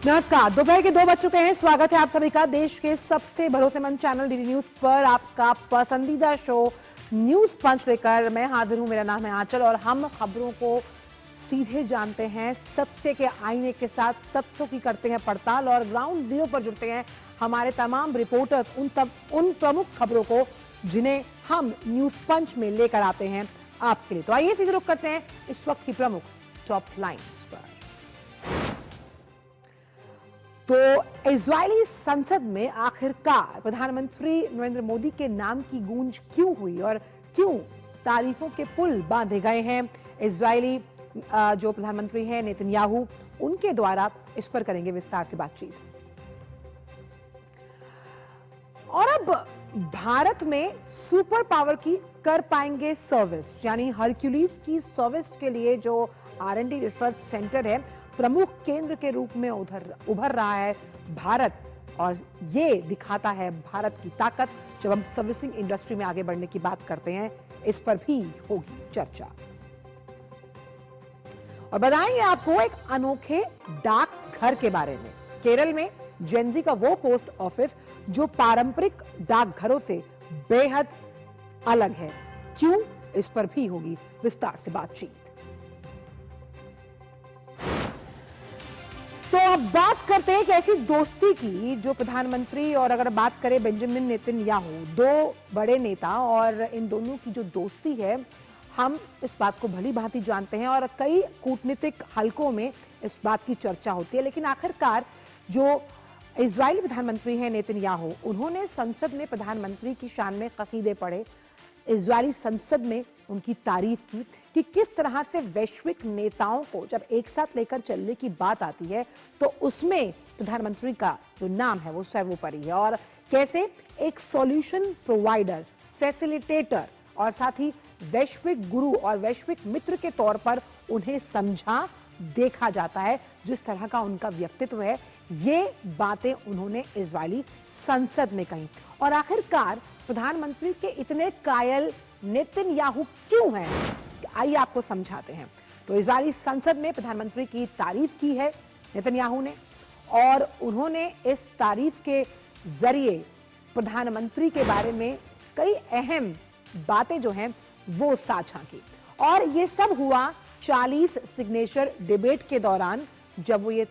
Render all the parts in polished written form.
नमस्कार, दोपहर के 2 बज चुके हैं। स्वागत है आप सभी का देश के सबसे भरोसेमंद चैनल डीडी न्यूज पर आपका पसंदीदा शो न्यूज पंच लेकर मैं हाजिर हूं। मेरा नाम है आंचल और हम खबरों को सीधे जानते हैं, सत्य के आईने के साथ तथ्यों की करते हैं पड़ताल और ग्राउंड जीरो पर जुड़ते हैं हमारे तमाम रिपोर्टर्स उन प्रमुख खबरों को जिन्हें हम न्यूज पंच में लेकर आते हैं आपके लिए। तो आइए सीधे रुख करते हैं इस वक्त की प्रमुख टॉप लाइन्स पर। तो इजरायली संसद में आखिरकार प्रधानमंत्री नरेंद्र मोदी के नाम की गूंज क्यों हुई और क्यों तारीफों के पुल बांधे गए हैं। इजरायली जो प्रधानमंत्री हैं नेतन्याहू, उनके द्वारा इस पर करेंगे विस्तार से बातचीत। और अब भारत में सुपर पावर की कर पाएंगे सर्विस, यानी हरक्यूलिस की सर्विस के लिए जो R&D रिसर्च सेंटर है, प्रमुख केंद्र के रूप में उभर रहा है भारत। और ये दिखाता है भारत की ताकत जब हम सर्विसिंग इंडस्ट्री में आगे बढ़ने की बात करते हैं। इस पर भी होगी चर्चा। और बताएंगे आपको एक अनोखे डाक घर के बारे में। केरल में जेनजी का वो पोस्ट ऑफिस जो पारंपरिक डाकघरों से बेहद अलग है। क्यों, इस पर भी होगी विस्तार से बातचीत। तो अब बात करते हैं एक ऐसी दोस्ती की जो प्रधानमंत्री और अगर बात करें बेंजामिन नेतन्याहू, दो बड़े नेता, और इन दोनों की जो दोस्ती है हम इस बात को भली भांति जानते हैं और कई कूटनीतिक हलकों में इस बात की चर्चा होती है। लेकिन आखिरकार जो इजरायली प्रधानमंत्री हैं नेतन्याहू, उन्होंने संसद में प्रधानमंत्री की शान में कसीदे पढ़े, इजरायली संसद में उनकी तारीफ की कि किस तरह से वैश्विक नेताओं को जब एक साथ लेकर चलने की बात आती है तो उसमें प्रधानमंत्री का जो नाम है वो सर्वोपरि है। और कैसे एक सॉल्यूशन प्रोवाइडर, फैसिलिटेटर और साथ ही वैश्विक गुरु और वैश्विक मित्र के तौर पर उन्हें समझा देखा जाता है। जिस तरह का उनका व्यक्तित्व है, ये बातें उन्होंने इजरायली संसद में कही। और आखिरकार प्रधानमंत्री के इतने कायल नेतन्याहू क्यों हैं, आइए आपको समझाते हैं। तो इजरायली संसद में प्रधानमंत्री की तारीफ की है नेतन्याहू ने और उन्होंने इस तारीफ के जरिए प्रधानमंत्री के बारे में कई अहम बातें जो हैं वो साझा की। और ये सब हुआ 40 सिग्नेचर डिबेट के दौरान। जब वो ये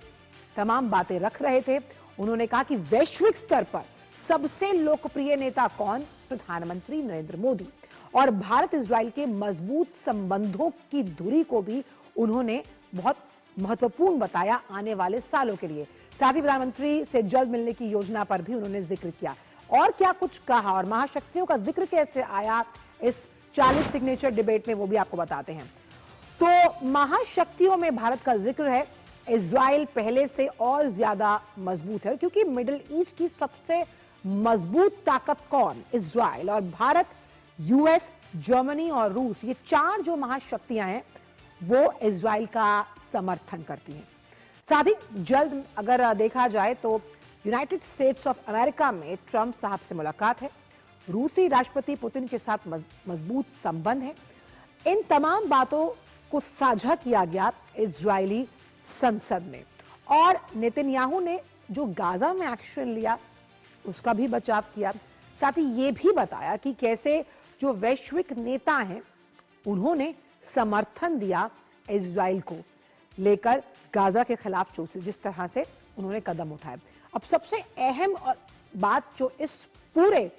तमाम बातें रख रहे थे, उन्होंने कहा कि वैश्विक स्तर पर सबसे लोकप्रिय नेता कौन? प्रधानमंत्री नरेंद्र मोदी। और भारत इजराइल के मजबूत संबंधों की धुरी को भी उन्होंने बहुत महत्वपूर्ण बताया आने वाले सालों के लिए। साथ ही प्रधानमंत्री से जल्द मिलने की योजना पर भी उन्होंने जिक्र किया। और क्या कुछ कहा और महाशक्तियों का जिक्र कैसे आया इस 40 सिग्नेचर डिबेट में, वो भी आपको बताते हैं। तो महाशक्तियों में भारत का जिक्र है। इजराइल पहले से और ज्यादा मजबूत है क्योंकि मिडिल ईस्ट की सबसे मजबूत ताकत कौन? इजराइल। और भारत, यूएस, जर्मनी और रूस, ये चार जो महाशक्तियां हैं वो इजराइल का समर्थन करती हैं। साथ ही जल्द अगर देखा जाए तो यूनाइटेड स्टेट्स ऑफ अमेरिका में ट्रंप साहब से मुलाकात है। रूसी राष्ट्रपति पुतिन के साथ मजबूत संबंध है। इन तमाम बातों को साझा किया गया इजरायली संसद में। और नेतन्याहू ने जो गाजा में एक्शन लिया उसका भी बचाव किया। साथ ही ये भी बताया कि कैसे जो वैश्विक नेता हैं उन्होंने समर्थन दिया इजराइल को लेकर गाजा के खिलाफ जिस तरह से उन्होंने कदम उठाए। अब सबसे अहम और बात जो इस पूरे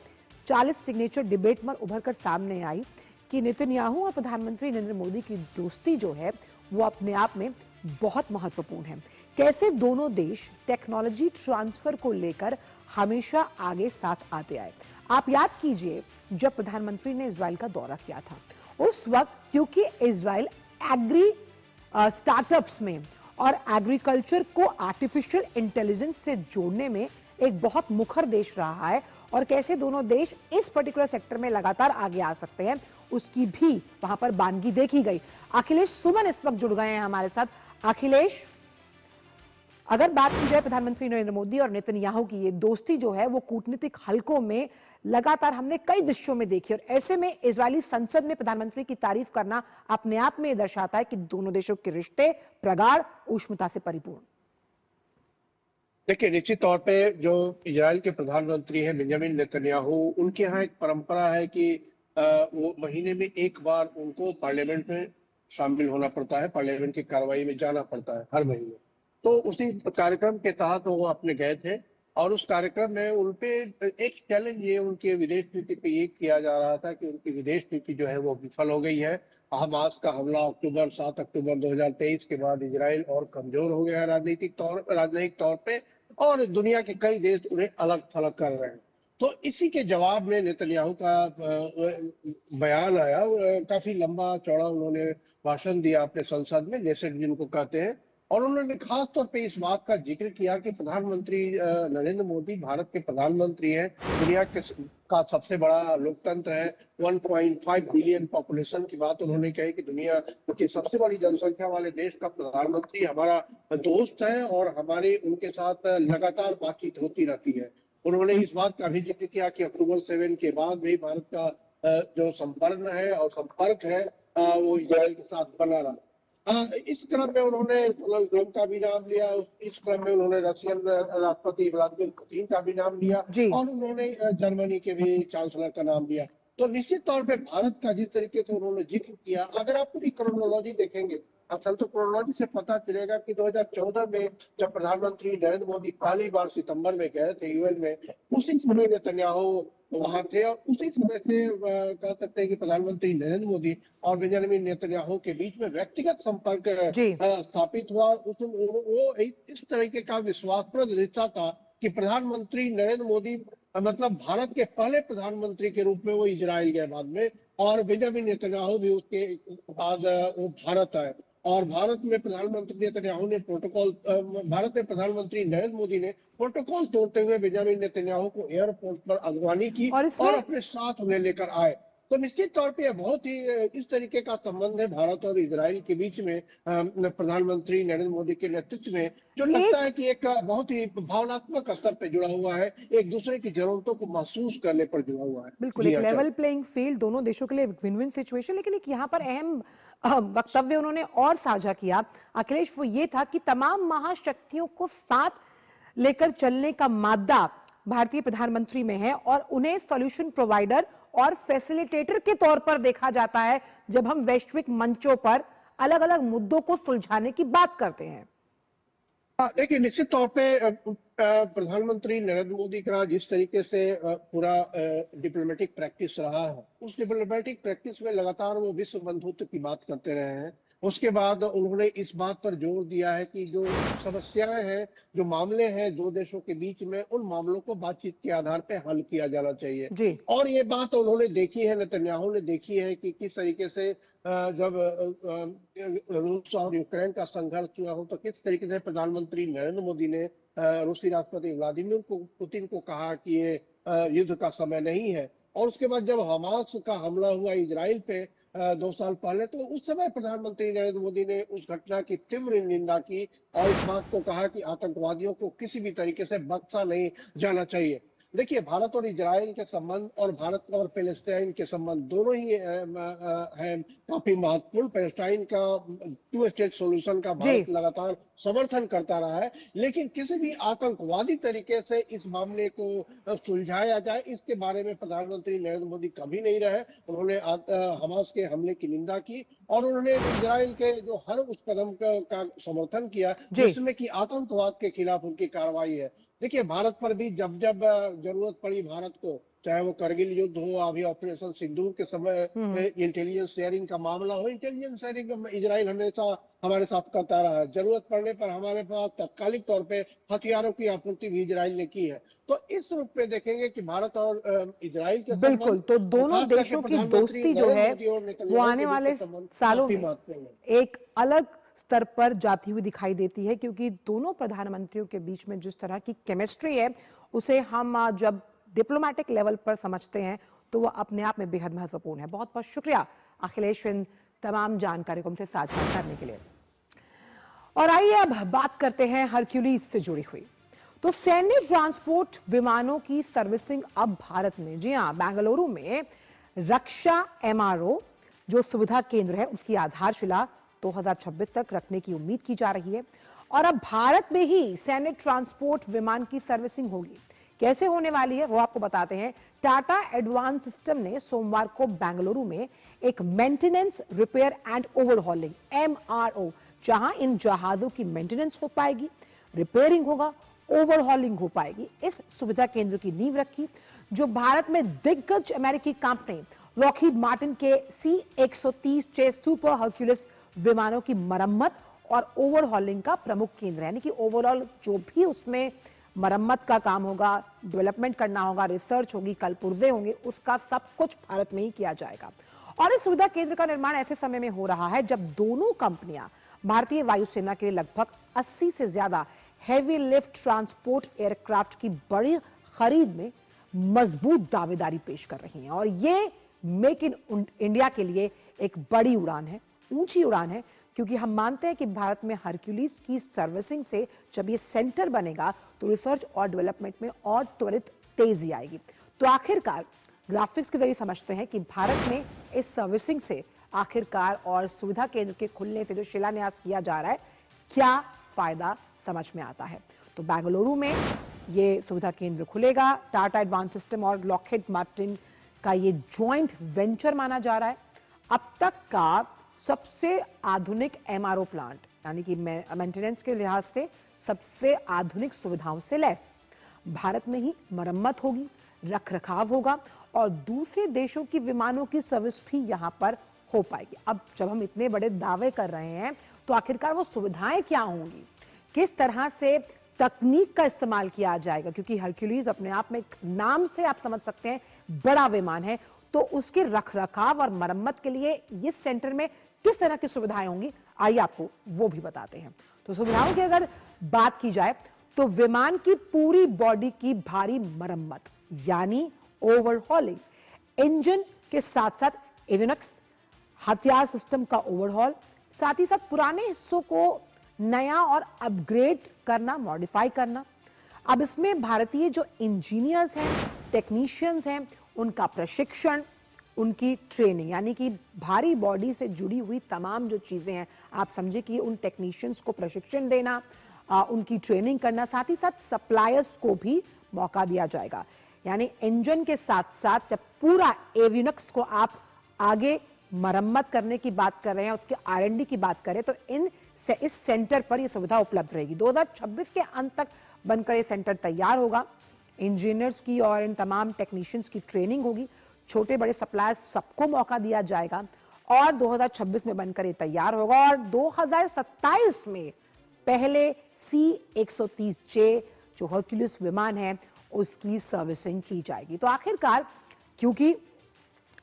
40 सिग्नेचर डिबेट पर उभर कर सामने आई कि नेतन्याहू और प्रधानमंत्री नरेंद्र मोदी की दोस्ती जो है वो अपने आप में बहुत महत्वपूर्ण है। कैसे दोनों देश टेक्नोलॉजी ट्रांसफर को लेकर हमेशा आगे साथ आते आए। आप याद कीजिए जब प्रधानमंत्री ने इजराइल का दौरा किया था, उस वक्त क्योंकि इजराइल एग्री स्टार्टअप्स में और एग्रीकल्चर को आर्टिफिशियल इंटेलिजेंस से जोड़ने में एक बहुत मुखर देश रहा है और कैसे दोनों देश इस पर्टिकुलर सेक्टर में लगातार आगे आ सकते हैं, उसकी भी वहां पर बानगी देखी गई। अखिलेश सुमन इस वक्त जुड़ गए हैं हमारे साथ। अखिलेश, अगर बात की जाए प्रधानमंत्री नरेंद्र मोदी और नेतन्याहू की ये दोस्ती जो है वो कूटनीतिक हलकों में लगातार हमने कई दृश्यों में देखी, और ऐसे में इजरायली संसद में प्रधानमंत्री की तारीफ करना अपने आप में दर्शाता है कि दोनों देशों के रिश्ते प्रगाढ़, ऊष्मता से परिपूर्ण। देखिए, निश्चित तौर पे जो इजराइल के प्रधानमंत्री हैं बेंजामिन नेतन्याहू, उनके यहाँ एक परंपरा है कि वो महीने में एक बार उनको पार्लियामेंट में शामिल होना पड़ता है, पार्लियामेंट की कार्रवाई में जाना पड़ता है हर महीने। तो उसी कार्यक्रम के तहत वो अपने गए थे और उस कार्यक्रम में उन पे एक चैलेंज ये उनके विदेश नीति पे ये किया जा रहा था कि उनकी विदेश नीति जो है वो विफल हो गई है। हमास का हमला 7 अक्टूबर 2023 के बाद इजराइल और कमजोर हो गया है राजनयिक तौर पे, और दुनिया के कई देश उन्हें अलग थलग कर रहे हैं। तो इसी के जवाब में नेतन्याहू का बयान आया। काफी लंबा चौड़ा उन्होंने भाषण दिया अपने संसद में, नेसेट जिनको कहते हैं। और उन्होंने खास तौर पे इस बात का जिक्र किया कि प्रधानमंत्री नरेंद्र मोदी भारत के प्रधानमंत्री हैं, दुनिया के का सबसे बड़ा लोकतंत्र है। 1.5 बिलियन पॉपुलेशन की बात उन्होंने कही कि दुनिया की सबसे बड़ी जनसंख्या वाले देश का प्रधानमंत्री हमारा दोस्त है और हमारी उनके साथ लगातार बातचीत होती रहती है। उन्होंने इस बात का भी जिक्र किया कि अक्टूबर 7 के बाद भी भारत का जो संपर्क है वो इजराइल के साथ बना रहा। इस क्रम में उन्होंने डोनाल्ड ट्रंप का भी नाम लिया, इस क्रम में उन्होंने रशियन राष्ट्रपति व्लादिमीर पुतिन का भी नाम लिया जी। और उन्होंने जर्मनी के भी चांसलर का नाम लिया। तो निश्चित तौर पे भारत का जिस तरीके से उन्होंने जिक्र किया, अगर आप पूरी क्रोनोलॉजी देखेंगे, असल तो क्रोनोलॉजी से पता चलेगा कि 2014 में जब प्रधानमंत्री नरेंद्र मोदी पहली बार सितंबर में गए थे यूएन में, उसी समय नेतन्याहू वहां थे और उसी समय से कह सकते हैं कि प्रधानमंत्री नरेंद्र मोदी और बेंजामिन नेतन्याहू के बीच में व्यक्तिगत संपर्क स्थापित हुआ। वो इस तरीके का विश्वासप्रद रिश्ता था कि प्रधानमंत्री नरेंद्र मोदी मतलब भारत के पहले प्रधानमंत्री के रूप में वो इजराइल गए बाद में, और बेंजामिन नेतन्याहू भी उसके बाद वो भारत आए। और भारत में प्रधानमंत्री नेतन्याहू ने भारत में प्रधानमंत्री नरेंद्र मोदी ने प्रोटोकॉल तोड़ते हुए बेंजामिन नेतन्याहू को एयरपोर्ट पर अगवानी की और अपने साथ उन्हें लेकर आए। तो निश्चित तौर पे बहुत ही इस तरीके का संबंध है भारत और इजराइल के बीच में प्रधानमंत्री नरेंद्र मोदी के नेतृत्व में, जो लगता है कि एक बहुत ही भावनात्मक स्तर पे जुड़ा हुआ है, एक दूसरे की जरूरतों को महसूस करने पर जुड़ा हुआ है। बिल्कुल एक लेवल प्लेइंग फील्ड दोनों देशों के लिए विन विन सिचुएशन। लेकिन एक यहाँ पर अहम वक्तव्य उन्होंने और साझा किया अखिलेश, वो ये था कि तमाम महाशक्तियों को साथ लेकर चलने का मादा भारतीय प्रधानमंत्री में है और उन्हें सॉल्यूशन प्रोवाइडर और फैसिलिटेटर के तौर पर देखा जाता है जब हम वैश्विक मंचों पर अलग अलग मुद्दों को सुलझाने की बात करते हैं। देखिए, निश्चित तौर पे प्रधानमंत्री नरेंद्र मोदी का जिस तरीके से पूरा डिप्लोमेटिक प्रैक्टिस रहा है, उस डिप्लोमेटिक प्रैक्टिस में लगातार वो विश्व बंधुत्व की बात करते रहे हैं। उसके बाद उन्होंने इस बात पर जोर दिया है कि जो समस्याएं हैं, जो मामले हैं दो देशों के बीच में, उन मामलों को बातचीत के आधार पर हल किया जाना चाहिए। और ये बात उन्होंने देखी है, नेतन्याहू ने देखी है कि किस तरीके से जब रूस और यूक्रेन का संघर्ष हुआ हो तो किस तरीके से प्रधानमंत्री नरेंद्र मोदी ने रूसी राष्ट्रपति व्लादिमीर पुतिन को कहा कि ये युद्ध का समय नहीं है। और उसके बाद जब हमास का हमला हुआ इजराइल पे 2 साल पहले, तो उस समय प्रधानमंत्री नरेंद्र मोदी ने उस घटना की तीव्र निंदा की और इस बात को कहा कि आतंकवादियों को किसी भी तरीके से बख्शा नहीं जाना चाहिए। देखिए, भारत और इजराइल के संबंध और भारत और पैलेस्टाइन के संबंध दोनों ही हैं काफी महत्वपूर्ण। पैलेस्टाइन का 2 स्टेट सॉल्यूशन का भारत लगातार समर्थन करता रहा है, लेकिन किसी भी आतंकवादी तरीके से इस मामले को सुलझाया जाए, इसके बारे में प्रधानमंत्री नरेंद्र मोदी कभी नहीं रहे। उन्होंने हमास के हमले की निंदा की और उन्होंने इजराइल के जो हर उस कदम का समर्थन किया जिसमें कि आतंकवाद के खिलाफ उनकी कार्रवाई है। देखिए, भारत पर भी जब जब जरूरत पड़ी भारत को, चाहे वो करगिल युद्ध हो, अभी ऑपरेशन सिंदूर के समय इंटेलिजेंस शेयरिंग का मामला हो, इंटेलिजेंस शेयरिंग इजराइल हमेशा हमारे साथ करता रहा है। जरूरत पड़ने पर हमारे पास तात्कालिक तौर पे हथियारों की आपूर्ति भी इजराइल ने की है। तो इस रूप में देखेंगे कि भारत और इजराइल के बिल्कुल, तो दोनों देशों की दोस्ती जो है वो आने वाले सालों में एक अलग स्तर पर जाती हुई दिखाई देती है, क्योंकि दोनों प्रधानमंत्रियों के बीच में जिस तरह की केमिस्ट्री है उसे हम जब डिप्लोमेटिक लेवल पर समझते हैं तो वो अपने आप में बेहद महत्वपूर्ण है। बहुत बहुत शुक्रिया अखिलेश इन तमाम जानकारी को हमसे साझा करने के लिए। और आइए अब बात करते हैं हरक्यूलिस से जुड़ी हुई। तो सैन्य ट्रांसपोर्ट विमानों की सर्विसिंग अब भारत में, जी हां, बेंगलुरु में रक्षा एमआरओ जो सुविधा केंद्र है उसकी आधारशिला 2026 तक रखने की उम्मीद की जा रही है। और अब भारत में ही सैन्य ट्रांसपोर्ट विमान की सर्विसिंग होगी। कैसे होने वाली है वो आपको बताते हैं। टाटा एडवांस सिस्टम ने सोमवार को बेंगलुरु में एक maintenance, repair and overhauling MRO, जहां इन जहाजों की मेंटेनेंस हो पाएगी, रिपेयरिंग होगा, ओवरहॉलिंग हो पाएगी, इस सुविधा केंद्र की नींव रखी, जो भारत में दिग्गज अमेरिकी कंपनी लॉकहीड मार्टिन के C-130 सुपर हर्क्यूलिस विमानों की मरम्मत और ओवरहॉलिंग का प्रमुख केंद्र है। यानी कि ओवरऑल जो भी उसमें मरम्मत का काम होगा, डेवलपमेंट करना होगा, रिसर्च होगी, कल पुर्जे होंगे, उसका सब कुछ भारत में ही किया जाएगा। और इस सुविधा केंद्र का निर्माण ऐसे समय में हो रहा है जब दोनों कंपनियां भारतीय वायुसेना के लिए लगभग 80 से ज्यादा हैवी लिफ्ट ट्रांसपोर्ट एयरक्राफ्ट की बड़ी खरीद में मजबूत दावेदारी पेश कर रही हैं। और ये मेक इन इंडिया के लिए एक बड़ी उड़ान है, ऊंची उड़ान है, क्योंकि हम मानते हैं कि भारत में हरक्यूलिस की सर्विसिंग से जब ये सेंटर बनेगा तो रिसर्च और डेवलपमेंट में और त्वरित तेजी आएगी। तो आखिरकार ग्राफिक्स के जरिए समझते हैं कि भारत में इस सर्विसिंग से आखिरकार और सुविधा केंद्र के खुलने से जो शिलान्यास किया जा रहा है, क्या फायदा समझ में आता है। तो बेंगलुरु में ये सुविधा केंद्र खुलेगा। टाटा एडवांस सिस्टम और लॉकहीड मार्टिन का ये ज्वाइंट वेंचर माना जा रहा है। अब तक का सबसे आधुनिक MRO प्लांट, यानी कि मेंटेनेंस के लिहाज से सबसे आधुनिक सुविधाओं से लैस। भारत में ही मरम्मत होगी, रख रखाव होगा और दूसरे देशों की विमानों की सर्विस भी यहां पर हो पाएगी। अब जब हम इतने बड़े दावे कर रहे हैं तो आखिरकार वो सुविधाएं क्या होंगी, किस तरह से तकनीक का इस्तेमाल किया जाएगा, क्योंकि हरक्यूलिस अपने आप में एक नाम से आप समझ सकते हैं बड़ा विमान है, तो उसके रखरखाव और मरम्मत के लिए इस सेंटर में किस तरह की सुविधाएं होंगी, आइए आपको वो भी बताते हैं। तो सुविधाओं की अगर बात की जाए तो विमान की पूरी बॉडी की भारी मरम्मत यानी ओवरहॉलिंग, इंजन के साथ साथ एवियोनिक्स, हथियार सिस्टम का ओवरहॉल, साथ ही साथ पुराने हिस्सों को नया और अपग्रेड करना, मॉडिफाई करना। अब इसमें भारतीय जो इंजीनियर्स हैं, टेक्नीशियंस हैं, उनका प्रशिक्षण, उनकी ट्रेनिंग, यानी कि भारी बॉडी से जुड़ी हुई तमाम जो चीजें हैं, आप समझे कि उन टेक्नीशियंस को प्रशिक्षण देना, उनकी ट्रेनिंग करना, साथ ही साथ सप्लायर्स को भी मौका दिया जाएगा। यानी इंजन के साथ साथ जब पूरा एवियोनिक्स को आप आगे मरम्मत करने की बात कर रहे हैं, उसके R&D की बात करें, तो इस सेंटर पर यह सुविधा उपलब्ध रहेगी। 2026 के अंत तक बनकर यह सेंटर तैयार होगा। इंजीनियर्स की और इन तमाम टेक्नीशियंस की ट्रेनिंग होगी, छोटे बड़े सप्लायर्स सबको मौका दिया जाएगा और 2026 में बनकर ये तैयार होगा और 2027 में पहले C-130J जो हरक्यूलिस विमान है उसकी सर्विसिंग की जाएगी। तो आखिरकार क्योंकि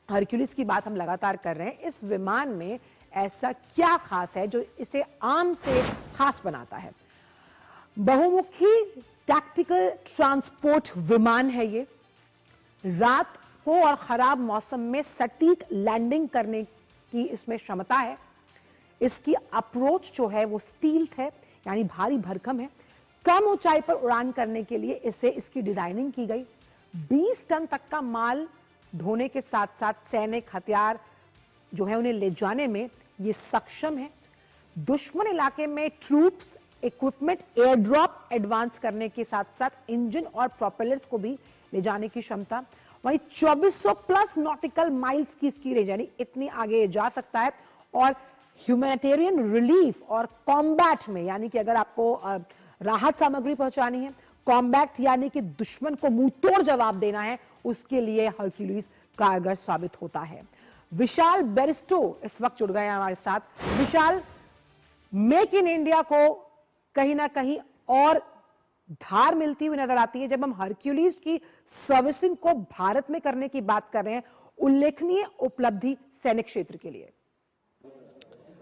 हरक्यूलिस की बात हम लगातार कर रहे हैं, इस विमान में ऐसा क्या खास है जो इसे आम से खास बनाता है। बहुमुखी टैक्टिकल ट्रांसपोर्ट विमान है ये। रात को और खराब मौसम में सटीक लैंडिंग करने की इसमें क्षमता है। इसकी अप्रोच जो है वो स्टील्थ है, यानी भारी भरकम है। कम ऊंचाई पर उड़ान करने के लिए इसकी डिजाइनिंग की गई। 20 टन तक का माल ढोने के साथ साथ सैनिक हथियार जो है उन्हें ले जाने में ये सक्षम है। दुश्मन इलाके में troops, equipment, air drop advance करने के साथ साथ इंजन और प्रोपेलर्स को भी ले जाने की क्षमता। वहीं 2400 प्लस नॉटिकल माइल्स की इसकी रेंज, यानी इतनी आगे जा सकता है। और ह्यूमैनिटेरियन रिलीफ और कॉम्बैट में, यानी कि अगर आपको राहत सामग्री पहुंचानी है, कॉम्बैट यानी कि दुश्मन को मुंह तोड़ जवाब देना है, उसके लिए हरक्यूलिस कारगर साबित होता है। विशाल बेरिस्टो इस वक्त जुड़ गए हैं हमारे साथ। विशाल, मेक इन इंडिया को कहीं ना कहीं और धार मिलती हुई नजर आती है जब हम हरक्यूलिस की सर्विसिंग को भारत में करने की बात कर रहे हैं। उल्लेखनीय उपलब्धि सैनिक क्षेत्र के लिए।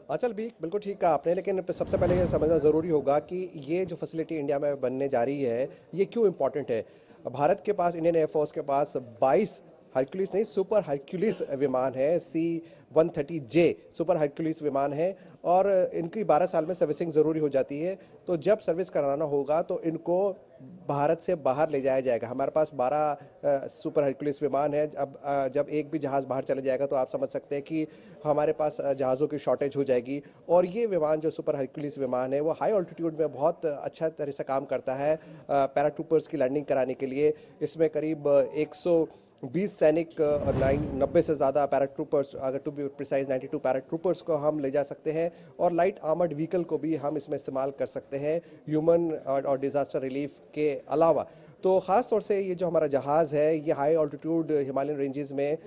अचल भी बिल्कुल ठीक कहा आपने, लेकिन सबसे पहले ये समझना ज़रूरी होगा कि ये जो फैसिलिटी इंडिया में बनने जा रही है ये क्यों इम्पोर्टेंट है। भारत के पास, इंडियन एयरफोर्स के पास 22 हरक्यूलिस नहीं, सुपर हरक्यूलिस विमान है, C-130J सुपर हरक्यूलिस विमान है और इनकी 12 साल में सर्विसिंग ज़रूरी हो जाती है। तो जब सर्विस कराना होगा तो इनको भारत से बाहर ले जाया जाएगा। हमारे पास 12 सुपर हरक्यूलिस विमान है। अब जब एक भी जहाज़ बाहर चले जाएगा तो आप समझ सकते हैं कि हमारे पास जहाज़ों की शॉर्टेज हो जाएगी। और ये विमान जो सुपर हरक्यूलिस विमान है वो हाई ऑल्टीट्यूड में बहुत अच्छा तरह से काम करता है पैराट्रूपर्स की लैंडिंग कराने के लिए। इसमें करीब 120 सैनिक और 90 से ज़्यादा पैराट्रूपर्स, अगर टू बी प्रिसाइज 92 पैराट्रूपर्स को हम ले जा सकते हैं और लाइट आर्मर्ड व्हीकल को भी हम इसमें इस्तेमाल कर सकते हैं ह्यूमन और डिज़ास्टर रिलीफ के अलावा। तो ख़ास तौर से ये जो हमारा जहाज़ है ये हाई ऑल्टीट्यूड हिमालयन रेंजेस में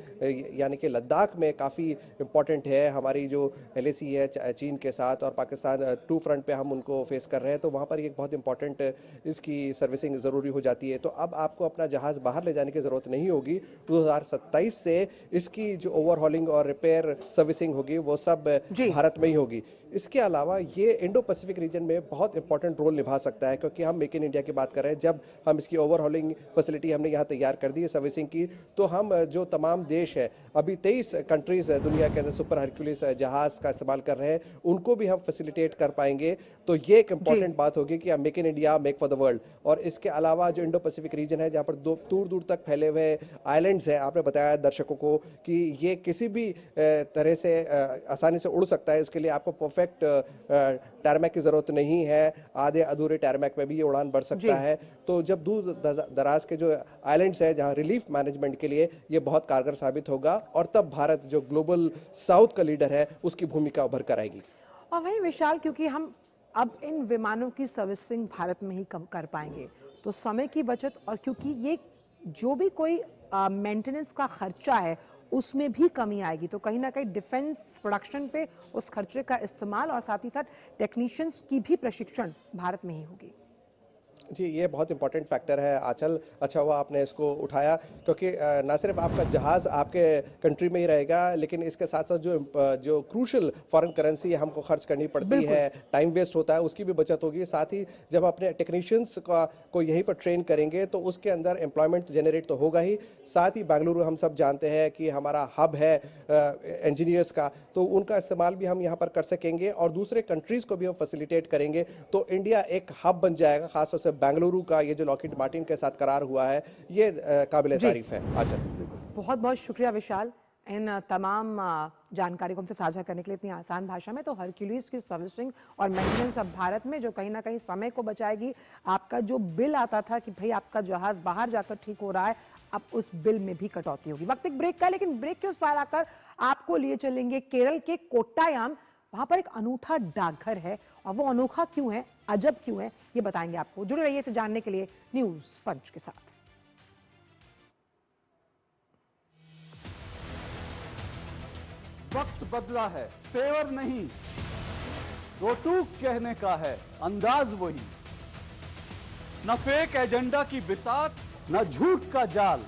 यानी कि लद्दाख में काफ़ी इम्पॉर्टेंट है। हमारी जो LAC है चीन के साथ और पाकिस्तान 2 फ्रंट पे हम उनको फेस कर रहे हैं, तो वहाँ पर एक बहुत इंपॉर्टेंट इसकी सर्विसिंग ज़रूरी हो जाती है। तो अब आपको अपना जहाज़ बाहर ले जाने की ज़रूरत नहीं होगी। 2027 से इसकी जो ओवरहॉलिंग और रिपेयर सर्विसिंग होगी वो सब भारत में ही होगी। इसके अलावा ये इंडो पैसिफिक रीजन में बहुत इंपॉर्टेंट रोल निभा सकता है, क्योंकि हम मेक इन इंडिया की बात कर रहे हैं। जब हम इसकी ओवरहॉलिंग फैसिलिटी हमने यहाँ तैयार कर दी है सर्विसिंग की, तो हम जो तमाम देश है, अभी 23 कंट्रीज़ दुनिया के अंदर सुपर हरक्यूलिस जहाज़ का इस्तेमाल कर रहे हैं, उनको भी हम फैसिलिटेट कर पाएंगे। तो ये एक इंपॉर्टेंट बात होगी कि make in India make for the world. और इसके अलावा जो इंडो पैसिफिक रीजन है जहाँ पर दूर दूर तक फैले हुए आइलैंड्स हैं, आपने बताया दर्शकों को कि ये किसी भी तरह से आसानी से उड़ सकता है। इसके लिए आपको परफेक्ट टारमैक की ज़रूरत नहीं है, आधे अधूरे टारमैक में भी ये उड़ान बढ़ सकता है। तो जब दूर दराज के जो आइलैंड्स हैं जहाँ रिलीफ मैनेजमेंट के लिए ये बहुत कारगर साबित होगा, और तब भारत जो ग्लोबल साउथ का लीडर है उसकी भूमिका उभर कर आएगी। और वहीं विशाल, क्योंकि हम अब इन विमानों की सर्विसिंग भारत में ही कम कर पाएंगे, तो समय की बचत, और क्योंकि ये जो भी कोई मेंटेनेंस का खर्चा है उसमें भी कमी आएगी, तो कहीं ना कहीं डिफेंस प्रोडक्शन पे उस खर्चे का इस्तेमाल और साथ ही साथ टेक्नीशियंस की भी प्रशिक्षण भारत में ही होगी। जी, ये बहुत इंपॉर्टेंट फैक्टर है आंचल, अच्छा हुआ आपने इसको उठाया, क्योंकि ना सिर्फ आपका जहाज़ आपके कंट्री में ही रहेगा, लेकिन इसके साथ साथ जो क्रूशल फॉरेन करेंसी हमको खर्च करनी पड़ती है, टाइम वेस्ट होता है, उसकी भी बचत होगी। साथ ही जब अपने टेक्नीशियंस को यहीं पर ट्रेन करेंगे तो उसके अंदर एम्प्लॉयमेंट जनरेट तो होगा ही, साथ ही बेंगलुरु हम सब जानते हैं कि हमारा हब है इंजीनियर्स का, तो उनका इस्तेमाल भी हम यहाँ पर कर सकेंगे और दूसरे कंट्रीज़ को भी हम फैसिलिटेट करेंगे। तो इंडिया एक हब बन जाएगा। खासतौर से बेंगलुरु का ये जो लॉकहीड मार्टिन के साथ करार हुआ है, ये काबिल तारीफ है। आचल, बहुत बहुत शुक्रिया विशाल, इन तमाम जानकारी को हमसे साझा करने के लिए इतनी आसान भाषा में। तो हरक्यूलिस की सर्विसिंग और मेंटेनेंस अब भारत में, जो कहीं ना कहीं समय को बचाएगी। आपका जो बिल आता था कि भाई आपका जहाज बाहर जाकर ठीक हो रहा है, अब उस बिल में भी कटौती होगी। वक्त एक ब्रेक का है, लेकिन ब्रेक के उस पार आकर आपको लिए चलेंगे केरल के कोट्टायाम। वहां पर एक अनूठा डाकघर है, और वो अनोखा क्यों है, अजब क्यों है, ये बताएंगे आपको। जुड़े रहिए इसे जानने के लिए न्यूज पंच के साथ। वक्त बदला है, तेवर नहीं, रोटूक कहने का है अंदाज वही। न फेक एजेंडा की बिसात, न झूठ का जाल,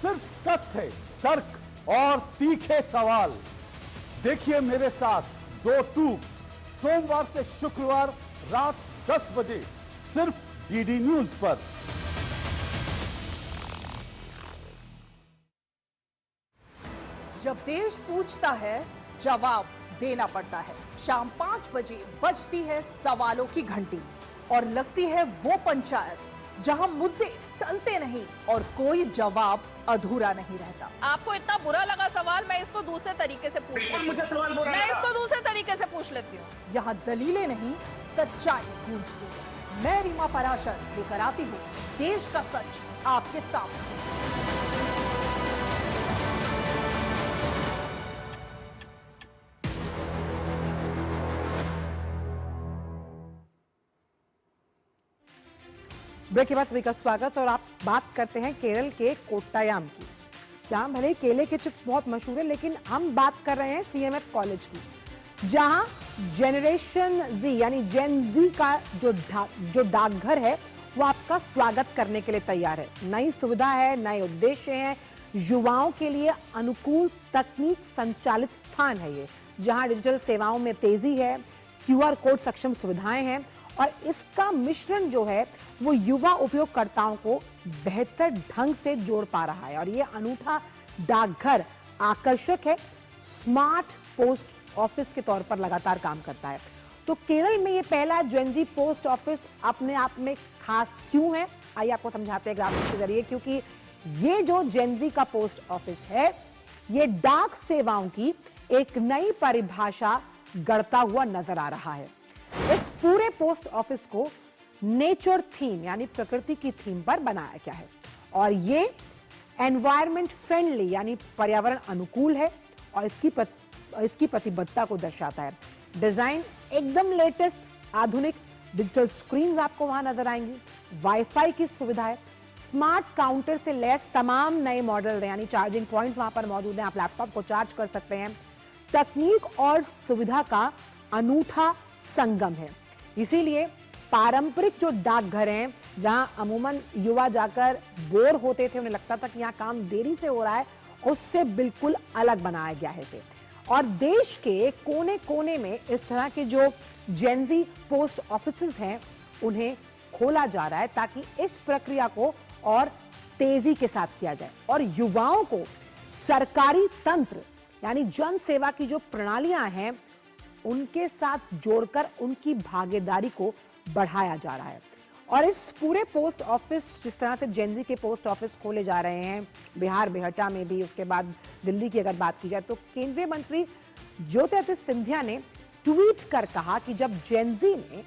सिर्फ तथ्य, तर्क और तीखे सवाल। देखिए मेरे साथ दो टूक, सोमवार से शुक्रवार रात 10 बजे सिर्फ DD न्यूज पर। जब देश पूछता है, जवाब देना पड़ता है। शाम 5 बजे बजती है सवालों की घंटी और लगती है वो पंचायत जहां मुद्दे टलते नहीं और कोई जवाब अधूरा नहीं रहता। आपको इतना बुरा लगा सवाल, मैं इसको दूसरे तरीके से पूछ लेती हूँ। मैं इसको दूसरे तरीके से पूछ लेती हूँ। यहाँ दलीलें नहीं, सच्चाई गूंजती है। मैं रीमा पराशर लेकर आती हूँ देश का सच आपके सामने। ब्रेक के बाद सभी का स्वागत, और आप बात करते हैं केरल के कोट्टायाम की, जहां भले ही केले के चिप्स बहुत मशहूर है, लेकिन हम बात कर रहे हैं CMS कॉलेज की, जहां जेनरेशन Z यानी जेन Z का जो डाकघर है वो आपका स्वागत करने के लिए तैयार है। नई सुविधा है, नए उद्देश्य हैं, युवाओं के लिए अनुकूल तकनीक संचालित स्थान है ये, जहां डिजिटल सेवाओं में तेजी है, QR कोड सक्षम सुविधाएं हैं और इसका मिश्रण जो है वो युवा उपयोगकर्ताओं को बेहतर ढंग से जोड़ पा रहा है। और ये अनूठा डाकघर आकर्षक है, स्मार्ट पोस्ट ऑफिस के तौर पर लगातार काम करता है। तो केरल में ये पहला जेनजी पोस्ट ऑफिस अपने आप में खास क्यों है, आइए आपको समझाते हैं ग्राफिक्स के जरिए। क्योंकि ये जो जेनजी का पोस्ट ऑफिस है, ये डाक सेवाओं की एक नई परिभाषा गढ़ता हुआ नजर आ रहा है। इस पूरे पोस्ट ऑफिस को नेचर थीम यानी प्रकृति की थीम पर बनाया गया है और ये एनवायरमेंट फ्रेंडली यानी पर्यावरण अनुकूल है और इसकी प्रतिबद्धता को दर्शाता है। डिजाइन एकदम लेटेस्ट आधुनिक डिजिटल स्क्रीन्स आपको वहां नजर आएंगी, वाईफाई की सुविधा है, स्मार्ट काउंटर से लैस तमाम नए मॉडल यानी चार्जिंग पॉइंट्स वहां पर मौजूद हैं, आप लैपटॉप को चार्ज कर सकते हैं। तकनीक और सुविधा का अनूठा संगम है। इसीलिए पारंपरिक जो डाकघर हैं जहां अमूमन युवा जाकर बोर होते थे, उन्हें लगता था कि यहाँ काम देरी से हो रहा है, उससे बिल्कुल अलग बनाया गया है। और देश के कोने कोने में इस तरह के जो जेनजी पोस्ट ऑफिसेज हैं उन्हें खोला जा रहा है ताकि इस प्रक्रिया को और तेजी के साथ किया जाए और युवाओं को सरकारी तंत्र यानी जन सेवा की जो प्रणालियां हैं उनके साथ जोड़कर उनकी भागीदारी को बढ़ाया जा रहा है। और इस पूरे पोस्ट ऑफिस, जिस तरह से जेनजी के पोस्ट ऑफिस खोले जा रहे हैं बिहार बेहटा में भी, उसके बाद दिल्ली की अगर बात की जाए तो केंद्रीय मंत्री ज्योतिरादित्य सिंधिया ने ट्वीट कर कहा कि जब जेनजी ने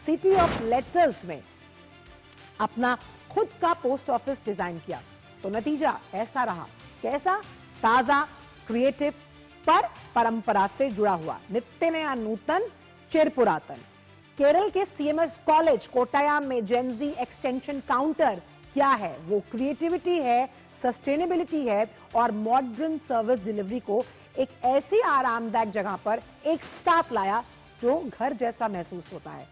सिटी ऑफ लेटर्स में अपना खुद का पोस्ट ऑफिस डिजाइन किया तो नतीजा ऐसा रहा। कैसा? ताजा, क्रिएटिव, पर परंपरा से जुड़ा हुआ, नित्य नया, नूतन, चिर पुरातन। केरल के सीएमएस कॉलेज कोट्टायम में जेनजी एक्सटेंशन काउंटर क्या है? वो क्रिएटिविटी है, सस्टेनेबिलिटी है और मॉडर्न सर्विस डिलीवरी को एक ऐसी आरामदायक जगह पर एक साथ लाया जो घर जैसा महसूस होता है।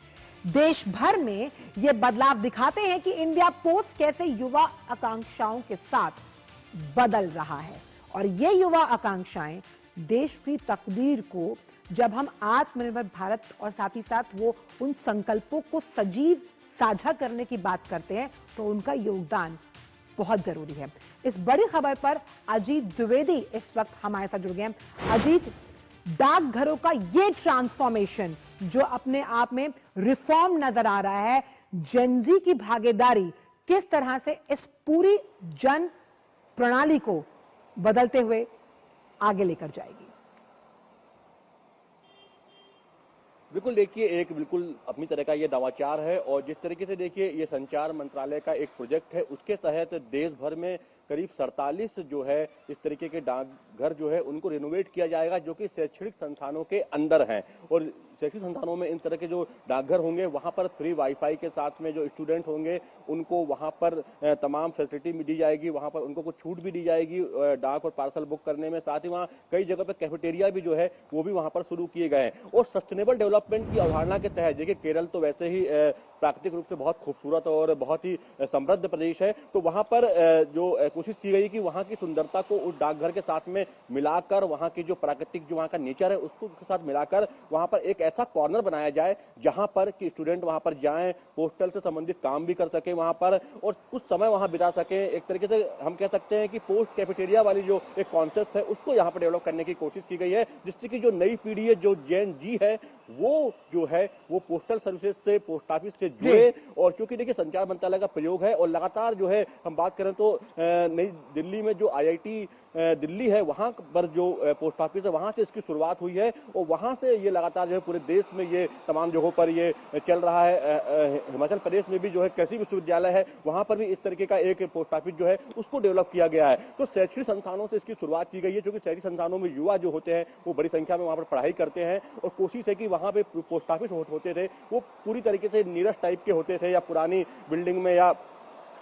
देश भर में ये बदलाव दिखाते हैं कि इंडिया पोस्ट कैसे युवा आकांक्षाओं के साथ बदल रहा है और ये युवा आकांक्षाएं देश की तकदीर को, जब हम आत्मनिर्भर भारत और साथ ही साथ वो उन संकल्पों को सजीव साझा करने की बात करते हैं तो उनका योगदान बहुत जरूरी है। इस बड़ी खबर पर अजीत द्विवेदी इस वक्त हमारे साथ जुड़ गए हैं। अजीत, डाकघरों का ये ट्रांसफॉर्मेशन जो अपने आप में रिफॉर्म नजर आ रहा है, जेनजी की भागीदारी किस तरह से इस पूरी जन प्रणाली को बदलते हुए आगे लेकर जाएगी? बिल्कुल, देखिए एक बिल्कुल अपनी तरह का ये नवाचार है और जिस तरीके से देखिए ये संचार मंत्रालय का एक प्रोजेक्ट है, उसके तहत देश भर में करीब 47 जो है इस तरीके के डाकघर जो है उनको रिनोवेट किया जाएगा जो कि शैक्षणिक संस्थानों के अंदर हैं। और शैक्षणिक संस्थानों में इन तरह के जो डाकघर होंगे वहां पर फ्री वाईफाई के साथ में जो स्टूडेंट होंगे उनको वहां पर तमाम फैसिलिटी भी दी जाएगी, वहां पर उनको कुछ छूट भी दी जाएगी डाक और पार्सल बुक करने में। साथ ही वहाँ कई जगह पर कैफेटेरिया भी जो है वो भी वहां पर शुरू किए गए हैं। और सस्टेनेबल डेवलपमेंट की अवधारणा के तहत, देखिए केरल तो वैसे ही प्राकृतिक रूप से बहुत खूबसूरत और बहुत ही समृद्ध प्रदेश है, तो वहां पर जो कोशिश की गई कि वहां की सुंदरता को उस डाकघर के साथ में मिलाकर, वहां की जो प्राकृतिक जो वहां का नेचर है उसको उसके साथ मिलाकर वहां पर एक ऐसा कॉर्नर बनाया जाए जहां पर कि स्टूडेंट वहां पर जाएं, पोस्टल से संबंधित काम भी कर सके वहां पर और कुछ समय वहां बिता सके। एक तरीके से हम कह सकते हैं कि पोस्ट कैफेटेरिया वाली जो एक कॉन्सेप्ट है उसको यहाँ पर डेवलप करने की कोशिश की गई है, जिससे कि जो नई पीढ़ी है, जो जेन जी है, वो जो है वो पोस्टल सर्विसेज से, पोस्ट ऑफिस से जुड़े। और क्योंकि देखिए संचार मंत्रालय का प्रयोग है और लगातार जो है हम बात करें तो नई दिल्ली में जो IIT दिल्ली है वहां पर जो पोस्ट ऑफिस है वहां से इसकी शुरुआत हुई है और वहां से ये लगातार जो है पूरे देश में ये तमाम जगहों पर ये चल रहा है। हिमाचल प्रदेश में भी जो है कृषि विश्वविद्यालय है वहां पर भी इस तरीके का एक पोस्ट ऑफिस जो है उसको डेवलप किया गया है। तो शैक्षणिक संस्थानों से इसकी शुरुआत की गई है क्योंकि शहरी संस्थानों में युवा जो होते हैं वो बड़ी संख्या में वहां पर पढ़ाई करते हैं और कोशिश है कि वहां पे पोस्ट ऑफिस होते थे वो पूरी तरीके से नीरस टाइप के होते थे या पुरानी बिल्डिंग में या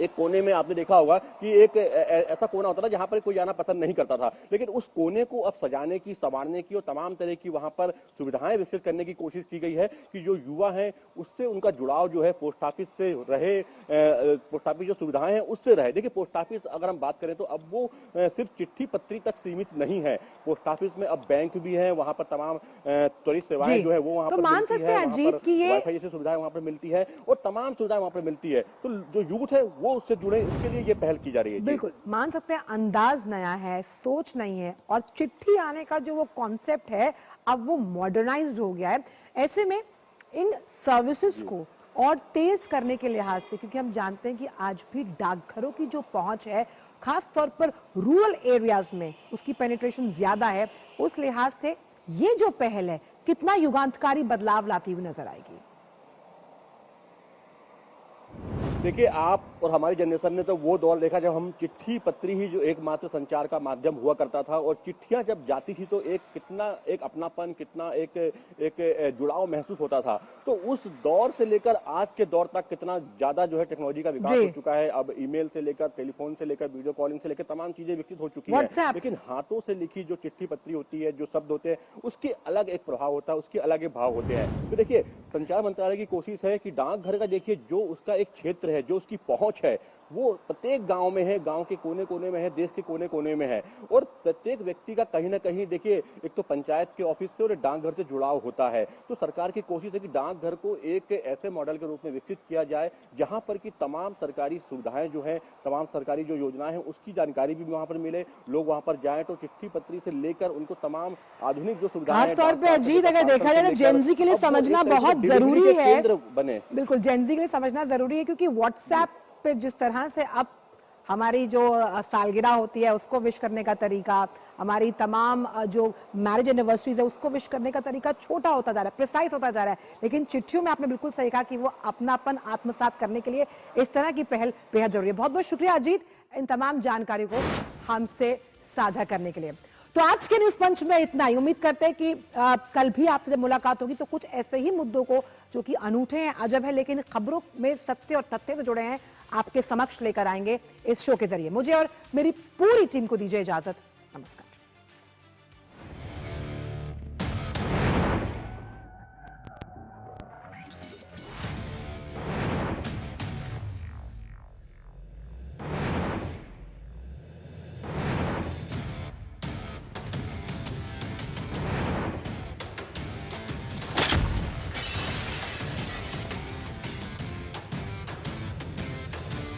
एक कोने में आपने देखा होगा कि एक ऐसा कोना होता था जहां पर कोई जाना पसंद नहीं करता था, लेकिन उस कोने को अब सजाने की, संवारने की और तमाम तरह की वहां पर सुविधाएं विकसित करने की कोशिश की गई है कि जो युवा हैं उससे उनका जुड़ाव जो है पोस्ट ऑफिस से रहे, पोस्ट ऑफिस जो सुविधाएं हैं उससे रहे। देखिए, पोस्ट ऑफिस अगर हम बात करें तो अब वो सिर्फ चिट्ठी पत्री तक सीमित नहीं है। पोस्ट ऑफिस में अब बैंक भी है, वहां पर तमाम त्वरित सेवाएं जो है वो वहां पर मिलती है, वाईफाई जैसी सुविधाएं वहां पर मिलती है और तमाम सुविधाएं वहां पर मिलती है। तो जो यूथ है वो उससे जुड़े, इसके लिए ये पहल की जा रही है। बिल्कुल मान सकते हैं, अंदाज नया है, सोच नहीं है, और चिट्ठी आने का जो वो कॉन्सेप्ट है अब वो मॉडर्नाइज्ड हो गया है। ऐसे में इन सर्विसेज को और तेज करने के लिहाज से, क्योंकि हम जानते हैं कि आज भी डाकघरों की जो पहुंच है खास तौर पर रूरल एरियाज में उसकी पेनिट्रेशन ज्यादा है, उस लिहाज से ये जो पहल है कितना युगांतकारी बदलाव लाती हुई नजर आएगी? देखिए, आप और हमारी जनरेशन ने तो वो दौर देखा जब हम चिट्ठी पत्री ही जो एकमात्र संचार का माध्यम हुआ करता था, और चिट्ठियां जब जाती थी तो एक अपनापन, कितना एक जुड़ाव महसूस होता था। तो उस दौर से लेकर आज के दौर तक कितना ज्यादा जो है टेक्नोलॉजी का विकास हो चुका है। अब ईमेल से लेकर, टेलीफोन से लेकर, वीडियो कॉलिंग से लेकर तमाम चीजें विकसित हो चुकी है, लेकिन हाथों से लिखी जो चिट्ठी पत्री होती है, जो शब्द होते हैं, उसके अलग एक प्रभाव होता है, उसके अलग एक भाव होते हैं। तो देखिए, संचार मंत्रालय की कोशिश है कि डाकघर का देखिए जो उसका एक क्षेत्र है, जो उसकी पहुंच है, वो प्रत्येक गांव में है, गांव के कोने कोने में है, देश के कोने कोने में है, और प्रत्येक व्यक्ति का कहीं ना कहीं देखिए एक तो पंचायत के ऑफिस से और डाकघर से जुड़ाव होता है। तो सरकार की कोशिश है कि डाकघर को एक ऐसे मॉडल के रूप में विकसित किया जाए जहां पर कि तमाम सरकारी सुविधाएं जो है, तमाम सरकारी जो योजनाएं हैं उसकी जानकारी भी वहां पर मिले, लोग वहां पर जाएं तो चिट्ठी पत्री से लेकर उनको तमाम आधुनिक जो सुविधाएं, खासतौर पे अजीत अगर देखा जाए तो जेनजी के लिए समझना बहुत जरूरी है, बने बिल्कुल जेनजी के लिए समझना जरूरी है, क्योंकि व्हाट्सएप पे जिस तरह से अब हमारी जो सालगिरह होती है उसको विश करने का तरीका, हमारी तमाम जो मैरिज एनिवर्सरीज है उसको विश करने का तरीका छोटा होता जा रहा है, प्रिसाइज होता जा रहा है, लेकिन चिट्ठियों में आपने बिल्कुल सही कहा कि वो अपनापन आत्मसात करने के लिए इस तरह की पहल बेहद जरूरी है। बहुत बहुत शुक्रिया अजीत इन तमाम जानकारी को हमसे साझा करने के लिए। तो आज के न्यूज पंच में इतना ही। उम्मीद करते हैं कि कल भी आपसे जब मुलाकात होगी तो कुछ ऐसे ही मुद्दों को जो कि अनूठे हैं, अजब है, लेकिन खबरों में सत्य और तथ्य से जुड़े हैं, आपके समक्ष लेकर आएंगे इस शो के जरिए। मुझे और मेरी पूरी टीम को दीजिए इजाजत। नमस्कार।